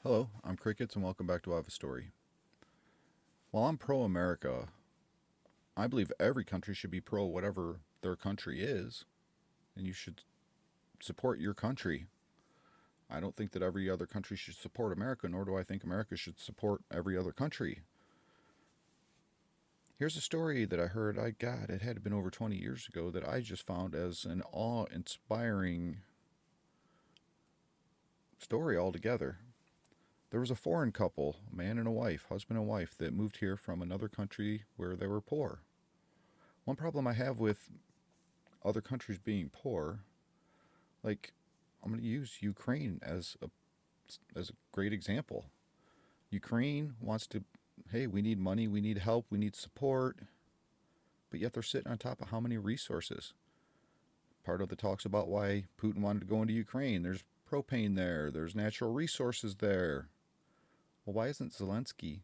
Hello, I'm Crickets, and welcome back to I Have a Story. While I'm pro America, I believe every country should be pro whatever their country is, and you should support your country. I don't think that every other country should support America, nor do I think America should support every other country. Here's a story that I heard, it had been over 20 years ago, that I just found as an awe inspiring story altogether. There was a foreign couple, a man and a wife, husband and wife, that moved here from another country where they were poor. One problem I have with other countries being poor, like I'm going to use Ukraine as a great example. Ukraine wants to, hey, we need money, we need help, we need support, but yet they're sitting on top of how many resources? Part of the talks about why Putin wanted to go into Ukraine. There's propane there, there's natural resources there. Well, why isn't Zelensky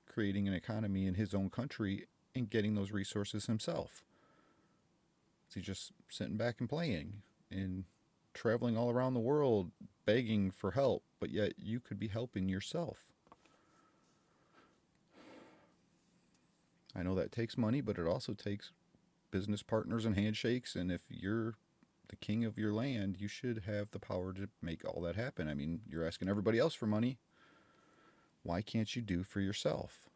creating an economy in his own country and getting those resources himself? Is he just sitting back and playing and traveling all around the world begging for help, but yet you could be helping yourself? I know that takes money, but it also takes business partners and handshakes. And if you're the king of your land, you should have the power to make all that happen. I mean, you're asking everybody else for money. Why can't you do for yourself?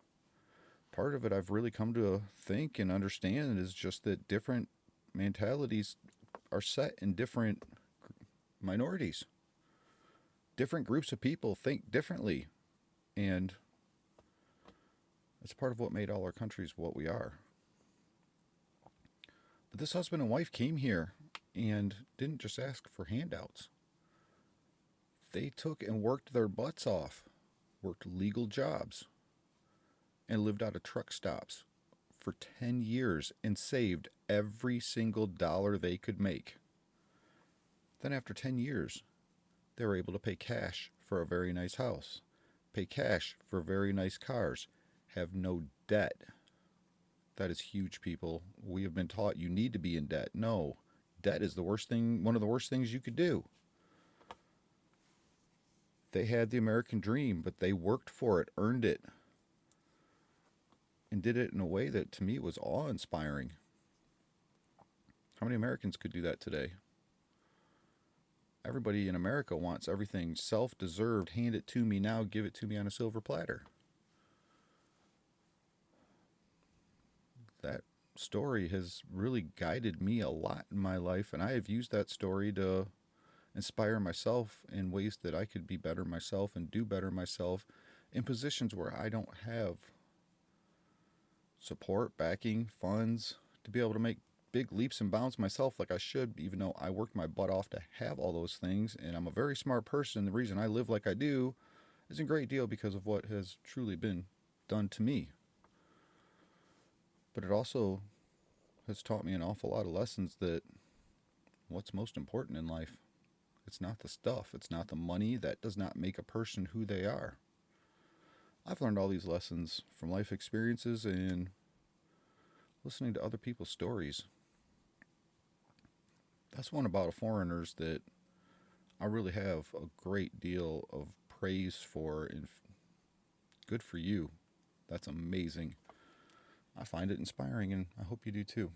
Part of it I've really come to think and understand is just that different mentalities are set in different minorities. Different groups of people think differently, and it's part of what made all our countries what we are. But this husband and wife came here and didn't just ask for handouts. They took and worked their butts off, worked legal jobs, and lived out of truck stops for 10 years and saved every single dollar they could make. Then after 10 years, they were able to pay cash for a very nice house, pay cash for very nice cars, have no debt. That is huge, people. We have been taught you need to be in debt. No, debt is the worst thing, one of the worst things you could do. They had the American dream, but they worked for it, earned it, and did it in a way that to me was awe inspiring. How many Americans could do that today? Everybody in America wants everything self deserved, hand it to me now, give it to me on a silver platter. That story has really guided me a lot in my life, and I have used that story to inspire myself in ways that I could be better myself and do better myself in positions where I don't have support, backing, funds to be able to make big leaps and bounds myself like I should, even though I worked my butt off to have all those things. And I'm a very smart person. The reason I live like I do is a great deal because of what has truly been done to me. But it also has taught me an awful lot of lessons that what's most important in life. It's not the stuff, it's not the money. That does not make a person who they are. I've learned all these lessons from life experiences and listening to other people's stories. That's one about foreigners that I really have a great deal of praise for, and good for you. That's amazing. I find it inspiring, and I hope you do too.